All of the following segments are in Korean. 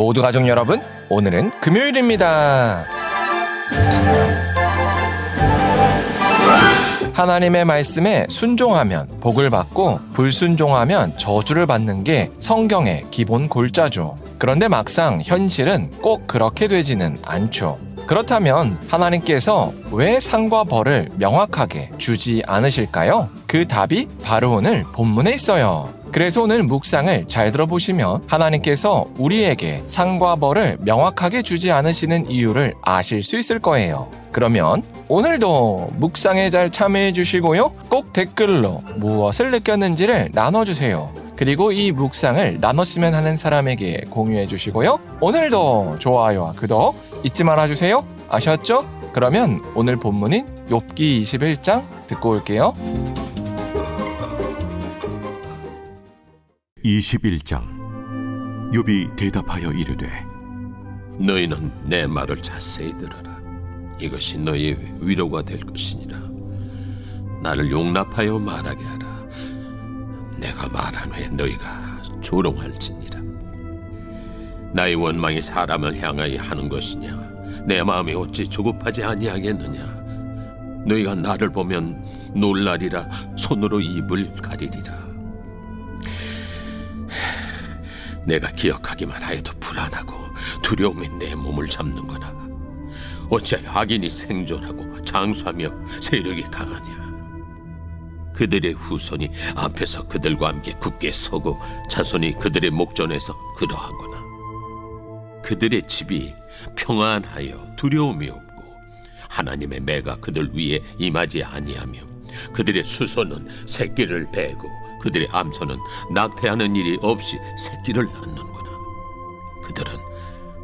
모두 가족 여러분, 오늘은 금요일입니다. 하나님의 말씀에 순종하면 복을 받고 불순종하면 저주를 받는 게 성경의 기본 골자죠. 그런데 막상 현실은 꼭 그렇게 되지는 않죠. 그렇다면 하나님께서 왜 상과 벌을 명확하게 주지 않으실까요? 그 답이 바로 오늘 본문에 있어요. 그래서 오늘 묵상을 잘 들어보시면 하나님께서 우리에게 상과 벌을 명확하게 주지 않으시는 이유를 아실 수 있을 거예요. 그러면 오늘도 묵상에 잘 참여해 주시고요. 꼭 댓글로 무엇을 느꼈는지를 나눠주세요. 그리고 이 묵상을 나눴으면 하는 사람에게 공유해 주시고요. 오늘도 좋아요와 구독 잊지 말아주세요. 아셨죠? 그러면 오늘 본문인 욥기 21장 듣고 올게요. 21장. 욥이 대답하여 이르되 너희는 내 말을 자세히 들어라. 이것이 너희의 위로가 될 것이니라. 나를 용납하여 말하게 하라. 내가 말한 후에 너희가 조롱할지니라. 나의 원망이 사람을 향하여 하는 것이냐? 내 마음이 어찌 조급하지 아니하겠느냐? 너희가 나를 보면 놀라리라. 손으로 입을 가리리라. 내가 기억하기만 하여도 불안하고 두려움이 내 몸을 잡는구나. 어찌하여 악인이 생존하고 장수하며 세력이 강하냐? 그들의 후손이 앞에서 그들과 함께 굳게 서고 자손이 그들의 목전에서 그러하구나. 그들의 집이 평안하여 두려움이 없고 하나님의 매가 그들 위에 임하지 아니하며 그들의 수소는 새끼를 베고 그들의 암소는 낙태하는 일이 없이 새끼를 낳는구나. 그들은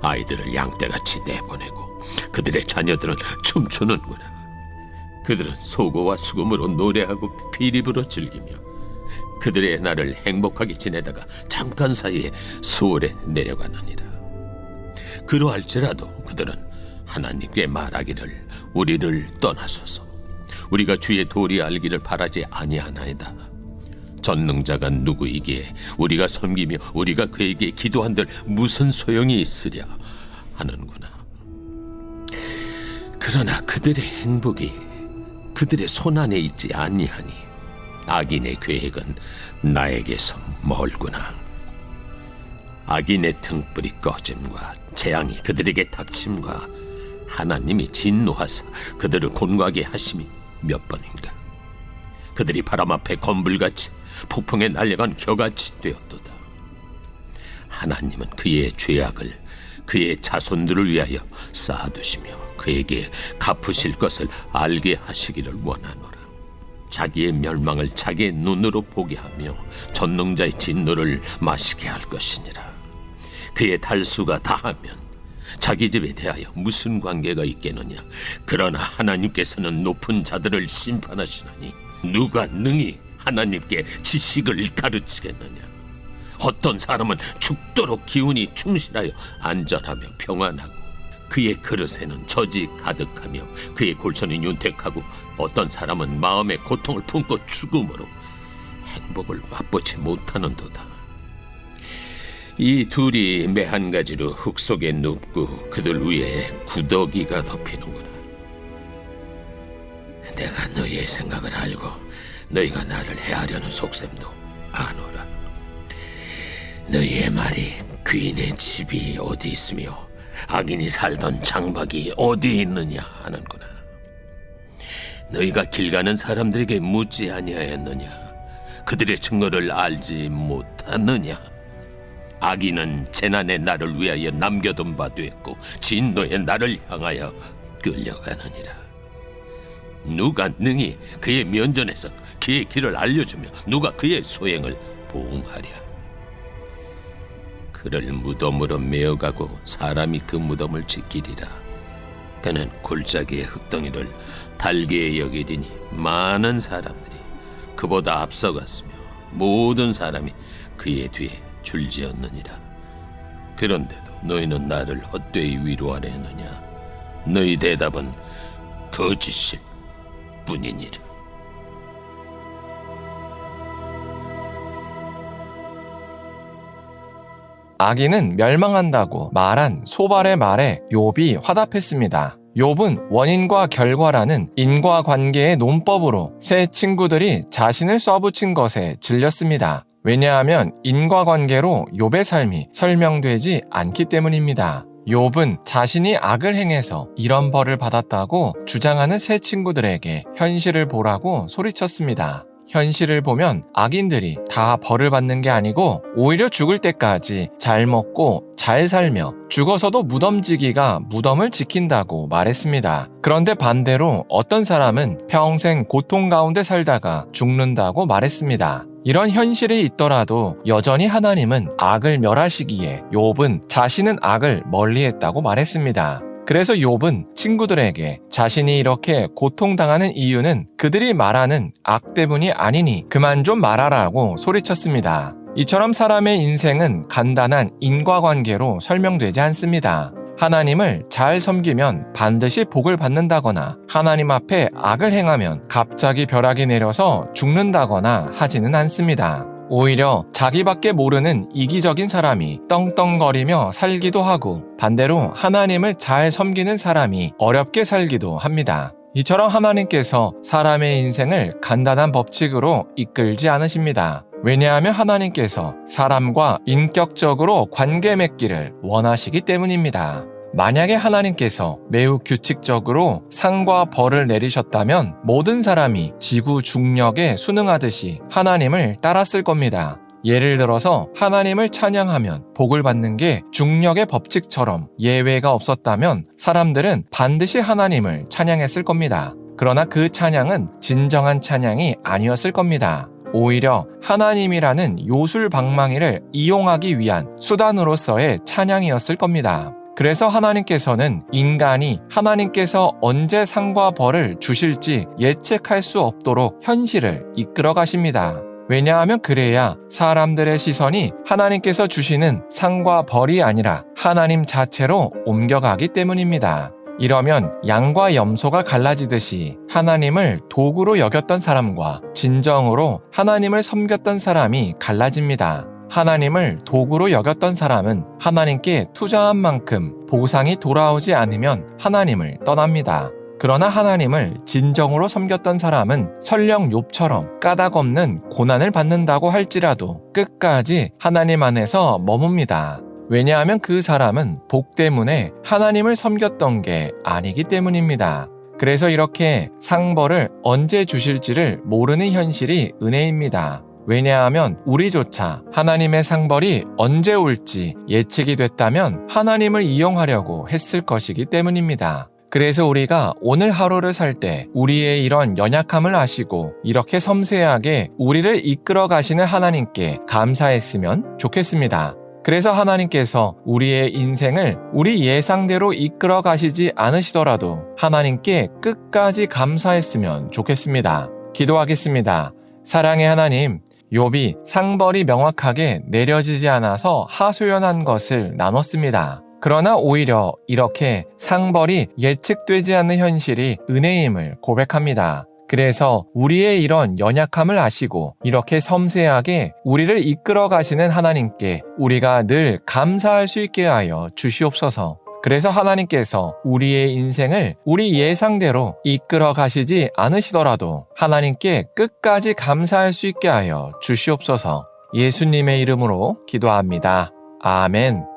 아이들을 양떼같이 내보내고 그들의 자녀들은 춤추는구나. 그들은 소고와 수금으로 노래하고 피립으로 즐기며 그들의 날을 행복하게 지내다가 잠깐 사이에 수월에 내려가느니라. 그러할지라도 그들은 하나님께 말하기를 우리를 떠나소서. 우리가 주의 도리 알기를 바라지 아니하나이다. 전능자가 누구이기에 우리가 섬기며 우리가 그에게 기도한들 무슨 소용이 있으랴 하는구나. 그러나 그들의 행복이 그들의 손안에 있지 아니하니 악인의 계획은 나에게서 멀구나. 악인의 등불이 꺼짐과 재앙이 그들에게 닥침과 하나님이 진노하사 그들을 곤고하게 하심이 몇 번인가. 그들이 바람 앞에 건불같이 폭풍에 날려간 겨같이 되었도다. 하나님은 그의 죄악을 그의 자손들을 위하여 쌓아두시며 그에게 갚으실 것을 알게 하시기를 원하노라. 자기의 멸망을 자기의 눈으로 보게 하며 전능자의 진노를 마시게 할 것이니라. 그의 달수가 다하면 자기 집에 대하여 무슨 관계가 있겠느냐? 그러나 하나님께서는 높은 자들을 심판하시나니 누가 능히 하나님께 지식을 가르치겠느냐? 어떤 사람은 죽도록 기운이 충실하여 안전하며 평안하고 그의 그릇에는 젖이 가득하며 그의 골선이 윤택하고 어떤 사람은 마음의 고통을 품고 죽음으로 행복을 맛보지 못하는도다. 이 둘이 매 한 가지로 흙 속에 눕고 그들 위에 구더기가 덮이는구나. 내가 너희의 생각을 알고 너희가 나를 해하려는 속셈도 아노라. 너희의 말이 귀인의 집이 어디 있으며 악인이 살던 장막이 어디 있느냐 하는구나. 너희가 길 가는 사람들에게 묻지 아니하였느냐? 그들의 증거를 알지 못하느냐? 악인은 재난의 날을 위하여 남겨둔 바 되었고 진노의 날을 향하여 끌려가느니라. 누가 능히 그의 면전에서 그의 길을 알려주며 누가 그의 소행을 보응하랴? 그를 무덤으로 메어가고 사람이 그 무덤을 지키리라. 그는 골짜기의 흙덩이를 달게 여기리니 많은 사람들이 그보다 앞서갔으며 모든 사람이 그의 뒤에 줄지었느니라. 그런데도 너희는 나를 헛되이 위로하려 했느냐? 너희 대답은 거짓일 뿐이니라. 악인은 멸망한다고 말한 소발의 말에 욥이 화답했습니다. 욥은 원인과 결과라는 인과관계의 논법으로 세 친구들이 자신을 쏴붙인 것에 질렸습니다. 왜냐하면 인과관계로 욥의 삶이 설명되지 않기 때문입니다. 욥은 자신이 악을 행해서 이런 벌을 받았다고 주장하는 세 친구들에게 현실을 보라고 소리쳤습니다. 현실을 보면 악인들이 다 벌을 받는 게 아니고 오히려 죽을 때까지 잘 먹고 잘 살며 죽어서도 무덤지기가 무덤을 지킨다고 말했습니다. 그런데 반대로 어떤 사람은 평생 고통 가운데 살다가 죽는다고 말했습니다. 이런 현실이 있더라도 여전히 하나님은 악을 멸하시기에 욥은 자신은 악을 멀리했다고 말했습니다. 그래서 욥은 친구들에게 자신이 이렇게 고통당하는 이유는 그들이 말하는 악 때문이 아니니 그만 좀 말하라고 소리쳤습니다. 이처럼 사람의 인생은 간단한 인과관계로 설명되지 않습니다. 하나님을 잘 섬기면 반드시 복을 받는다거나 하나님 앞에 악을 행하면 갑자기 벼락이 내려서 죽는다거나 하지는 않습니다. 오히려 자기밖에 모르는 이기적인 사람이 떵떵거리며 살기도 하고 반대로 하나님을 잘 섬기는 사람이 어렵게 살기도 합니다. 이처럼 하나님께서 사람의 인생을 간단한 법칙으로 이끌지 않으십니다. 왜냐하면 하나님께서 사람과 인격적으로 관계 맺기를 원하시기 때문입니다. 만약에 하나님께서 매우 규칙적으로 상과 벌을 내리셨다면 모든 사람이 지구 중력에 순응하듯이 하나님을 따랐을 겁니다. 예를 들어서 하나님을 찬양하면 복을 받는 게 중력의 법칙처럼 예외가 없었다면 사람들은 반드시 하나님을 찬양했을 겁니다. 그러나 그 찬양은 진정한 찬양이 아니었을 겁니다. 오히려 하나님이라는 요술방망이를 이용하기 위한 수단으로서의 찬양이었을 겁니다. 그래서 하나님께서는 인간이 하나님께서 언제 상과 벌을 주실지 예측할 수 없도록 현실을 이끌어 가십니다. 왜냐하면 그래야 사람들의 시선이 하나님께서 주시는 상과 벌이 아니라 하나님 자체로 옮겨가기 때문입니다. 이러면 양과 염소가 갈라지듯이 하나님을 도구로 여겼던 사람과 진정으로 하나님을 섬겼던 사람이 갈라집니다. 하나님을 도구로 여겼던 사람은 하나님께 투자한 만큼 보상이 돌아오지 않으면 하나님을 떠납니다. 그러나 하나님을 진정으로 섬겼던 사람은 설령 욥처럼 까닭없는 고난을 받는다고 할지라도 끝까지 하나님 안에서 머뭅니다. 왜냐하면 그 사람은 복 때문에 하나님을 섬겼던 게 아니기 때문입니다. 그래서 이렇게 상벌을 언제 주실지를 모르는 현실이 은혜입니다. 왜냐하면 우리조차 하나님의 상벌이 언제 올지 예측이 됐다면 하나님을 이용하려고 했을 것이기 때문입니다. 그래서 우리가 오늘 하루를 살 때 우리의 이런 연약함을 아시고 이렇게 섬세하게 우리를 이끌어 가시는 하나님께 감사했으면 좋겠습니다. 그래서 하나님께서 우리의 인생을 우리 예상대로 이끌어 가시지 않으시더라도 하나님께 끝까지 감사했으면 좋겠습니다. 기도하겠습니다. 사랑의 하나님, 욥이 상벌이 명확하게 내려지지 않아서 하소연한 것을 나눴습니다. 그러나 오히려 이렇게 상벌이 예측되지 않는 현실이 은혜임을 고백합니다. 그래서 우리의 이런 연약함을 아시고 이렇게 섬세하게 우리를 이끌어 가시는 하나님께 우리가 늘 감사할 수 있게 하여 주시옵소서. 그래서 하나님께서 우리의 인생을 우리 예상대로 이끌어 가시지 않으시더라도 하나님께 끝까지 감사할 수 있게 하여 주시옵소서. 예수님의 이름으로 기도합니다. 아멘.